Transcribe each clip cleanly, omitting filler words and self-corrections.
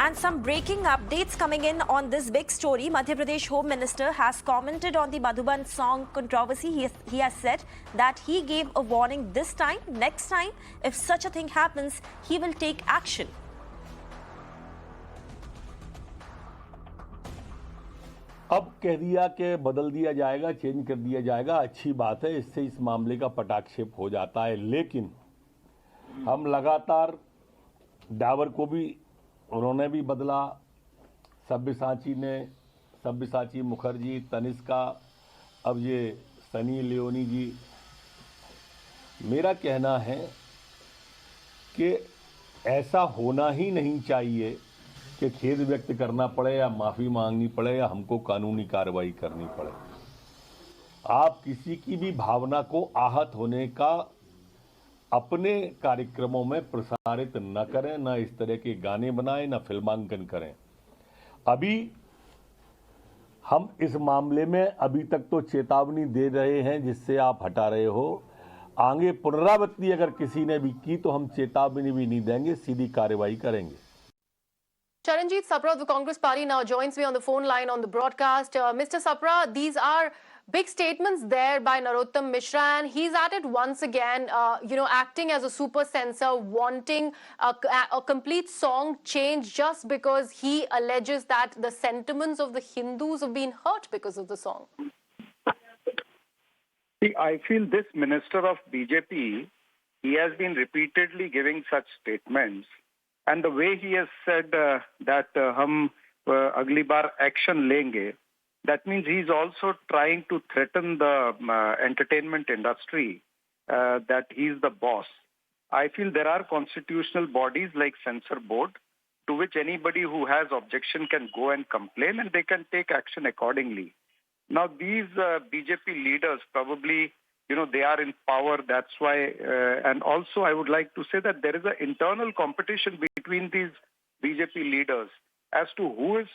And some breaking updates coming in on this big story. Madhya Pradesh Home Minister has commented on the Madhuban song controversy. He has said that he gave a warning this time. Next time, if such a thing happens, he will take action. अब कह दिया कि बदल दिया जाएगा, change कर दिया जाएगा, अच्छी बात है, इससे इस मामले का पटाक्षेप हो जाता है। लेकिन हम लगातार डावर को भी उन्होंने भी बदला, सब्यसाची मुखर्जी, तनिष्का, अब ये सनी लियोनी जी। मेरा कहना है कि ऐसा होना ही नहीं चाहिए कि खेद व्यक्त करना पड़े या माफ़ी मांगनी पड़े या हमको कानूनी कार्रवाई करनी पड़े। आप किसी की भी भावना को आहत होने का अपने कार्यक्रमों में प्रसारित न करें, न इस तरह के गाने बनाएं, न फिल्मांकन करें। अभी हम इस मामले में अभी तक तो चेतावनी दे रहे हैं जिससे आप हटा रहे हो। आगे पुनरावृत्ति अगर किसी ने भी की तो हम चेतावनी भी नहीं देंगे, सीधी कार्रवाई करेंगे। Charanjit Sapra of the Congress Party now joins me on the phone line on the broadcast. Mr. Sapra, these are big statements there by Narottam Mishra, and he's at it once again, acting as a super censor, wanting a complete song change just because he alleges that the sentiments of the Hindus have been hurt because of the song. See, I feel this minister of BJP, he has been repeatedly giving such statements. And the way he has said that hum agli baar action lenge, that means he's also trying to threaten the entertainment industry that he's the boss. I feel there are constitutional bodies like censor board to which anybody who has objection can go and complain and they can take action accordingly. Now these BJP leaders probably, they are in power, that's why. And also I would like to say that there is an internal competition between these BJP leaders as to who is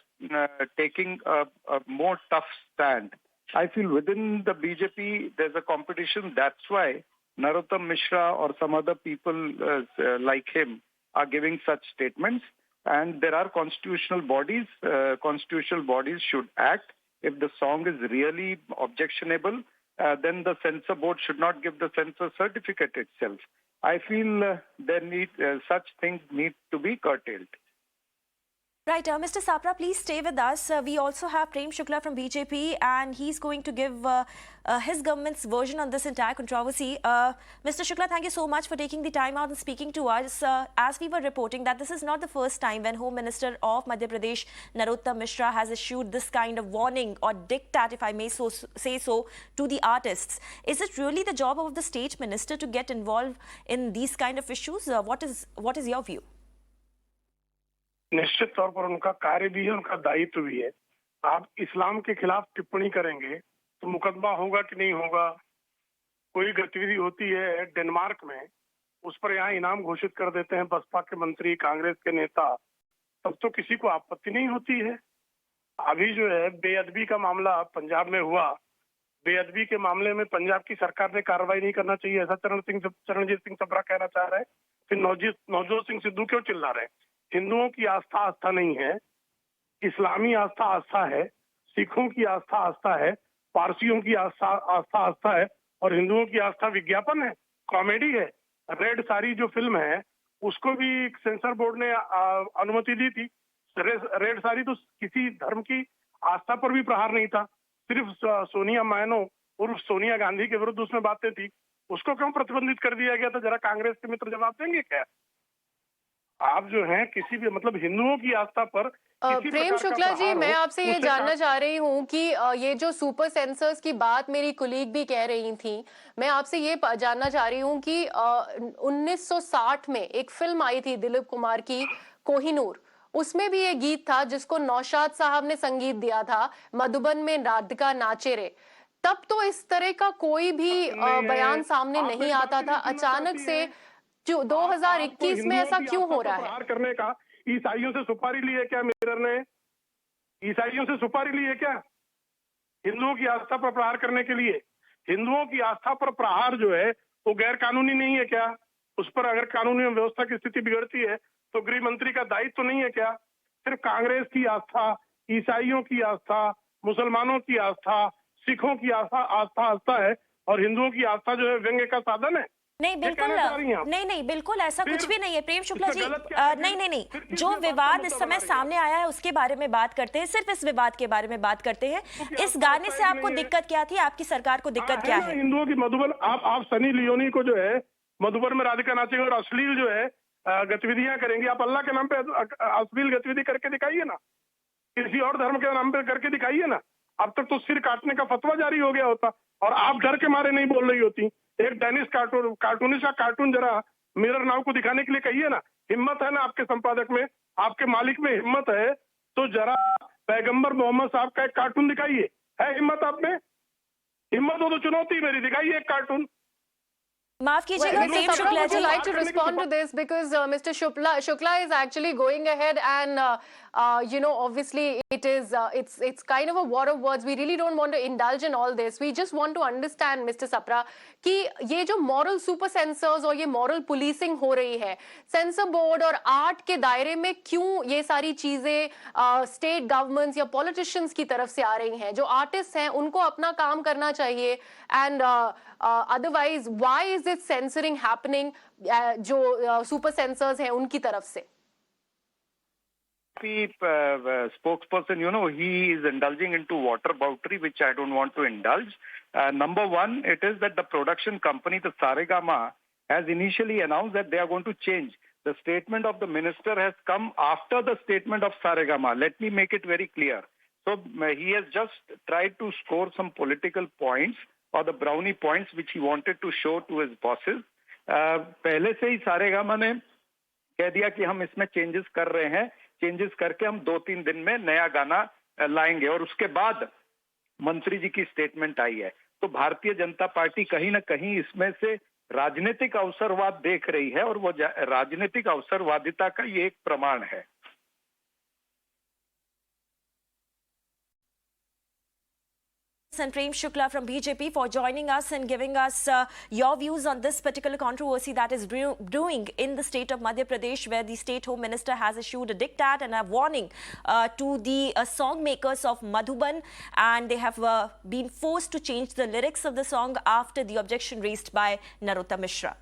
taking a more tough stand. I feel within the BJP there's a competition. That's why Narottam Mishra or some other people like him are giving such statements. And there are constitutional bodies. Constitutional bodies should act. If the song is really objectionable, then the censor board should not give the censor certificate itself. I feel such things need to be curtailed. Right, Mr. Sapra, please stay with us. We also have Prem Shukla from BJP, and he's going to give his government's version on this entire controversy. Mr. Shukla, thank you so much for taking the time out and speaking to us. As we were reporting that this is not the first time when Home Minister of Madhya Pradesh, Narottam Mishra, has issued this kind of warning or diktat, if I may say so, to the artists. Is it really the job of the state minister to get involved in these kind of issues? What is your view? निश्चित तौर पर उनका कार्य भी है, उनका दायित्व भी है। आप इस्लाम के खिलाफ टिप्पणी करेंगे तो मुकदमा होगा कि नहीं होगा। कोई गतिविधि होती है डेनमार्क में, उस पर यहाँ इनाम घोषित कर देते हैं बसपा के मंत्री, कांग्रेस के नेता, तब तो किसी को आपत्ति नहीं होती है। अभी जो है बेअदबी का मामला पंजाब में हुआ, बेअदबी के मामले में पंजाब की सरकार ने कार्रवाई नहीं करना चाहिए, ऐसा चरणजीत सिंह सप्रा कहना चाह रहे हैं। फिर नवजोत सिंह सिद्धू क्यों चिल्ला रहे हैं? हिंदुओं की आस्था नहीं है, इस्लामी आस्था है, सिखों की आस्था है, पारसियों की आस्था है, और हिंदुओं की आस्था विज्ञापन है, कॉमेडी है। रेड साड़ी जो फिल्म है उसको भी सेंसर बोर्ड ने अनुमति दी थी। रेड साड़ी तो किसी धर्म की आस्था पर भी प्रहार नहीं था, सिर्फ सोनिया मायनो उर्फ सोनिया गांधी के विरुद्ध उसमें बातें थी। उसको क्यों प्रतिबंधित कर दिया गया था? जरा कांग्रेस के मित्र जवाब देंगे क्या? आप जो हैं किसी भी मतलब हिंदुओं की आस्था पर प्रेम शुक्ला जी, मैं आपसे ये जानना चाह रही हूँ कि ये जो सुपर सेंसर्स की बात मेरी कुलीग भी कह रही थी, मैं आपसे ये जानना चाह रही हूँ कि 1960 में एक फिल्म आई थी दिलीप कुमार की, कोहिनूर, उसमें भी ये गीत था जिसको नौशाद साहब ने संगीत दिया था, मधुबन में राधिका नाचे रे। तब तो इस तरह का कोई भी बयान सामने नहीं आता था। अचानक से जो 2021 में ऐसा क्यों हो रहा है? करने का ईसाइयों से सुपारी ली है क्या? मिरर ने ईसाइयों से सुपारी ली है क्या हिंदुओं की आस्था पर प्रहार करने के लिए? हिंदुओं की आस्था पर प्रहार जो है वो गैर कानूनी नहीं है क्या? उस पर अगर कानूनी व्यवस्था की स्थिति बिगड़ती है तो गृह मंत्री का दायित्व तो नहीं है क्या? सिर्फ कांग्रेस की आस्था, ईसाइयों की आस्था, मुसलमानों की आस्था, सिखों की आस्था है और हिंदुओं की आस्था जो है व्यंग्य का साधन है। नहीं बिल्कुल नहीं बिल्कुल ऐसा कुछ भी नहीं है प्रेम शुक्ला जी। नहीं जो विवाद इस समय सामने आया है उसके बारे में बात करते हैं, सिर्फ इस विवाद के बारे में बात करते हैं। इस गाने से आपको दिक्कत क्या थी, आपकी सरकार को दिक्कत क्या है? हिंदुओं की मधुबन, आप सनी लियोनी को जो है मधुबन में राधिका नाचेंगे और अश्लील जो है गतिविधियां करेंगे, आप अल्लाह के नाम पे अश्लील गतिविधि करके दिखाइए ना, किसी और धर्म के नाम पे करके दिखाइए ना। अब तक तो सिर काटने का फतवा जारी हो गया होता और आप डर के मारे नहीं बोल रही होती। एक डेनिस कार्टूनिस्ट का कार्टून जरा मिरर नाव को दिखाने के लिए कहिए ना। हिम्मत है ना आपके संपादक में, आपके मालिक में हिम्मत है तो जरा पैगंबर मोहम्मद साहब का एक कार्टून दिखाइए। है हिम्मत आप में? हिम्मत हो तो चुनौती मेरी, दिखाइए एक कार्टून। माफ कीजिएगा Prem Shukla would ji, you like to respond to this because Mr. Shukla is actually going ahead and obviously it is it's kind of a war of words. We really don't want to indulge in all this. We just want to understand Mr. Sapra कि ये जो moral super censors और ये moral policing हो रही है sensor board और art के दायरे में, क्यों ये सारी चीजें स्टेट गवर्नमेंट्स या पॉलिटिशियंस की तरफ से आ रही हैं? जो आर्टिस्ट हैं उनको अपना काम करना चाहिए and otherwise why is this censoring happening जो super censors हैं उनकी तरफ से? The spokesperson, he is indulging into whataboutery, which I don't want to indulge. Number one, it is that the production company, the Saregama, has initially announced that they are going to change. The statement of the minister has come after the statement of Saregama. Let me make it very clear. So he has just tried to score some political points or the brownie points which he wanted to show to his bosses. पहले से ही सारेगामा ने कह दिया कि हम इसमें changes कर रहे हैं, चेंजेस करके हम 2-3 दिन में नया गाना लाएंगे और उसके बाद मंत्री जी की स्टेटमेंट आई है। तो भारतीय जनता पार्टी कहीं ना कहीं इसमें से राजनीतिक अवसरवाद देख रही है और वो राजनीतिक अवसरवादिता का ये एक प्रमाण है। And Prem Shukla from BJP for joining us and giving us your views on this particular controversy that is brewing in the state of Madhya Pradesh, where the state home minister has issued a diktat and a warning to the song makers of Madhuban, and they have been forced to change the lyrics of the song after the objection raised by Narottam Mishra.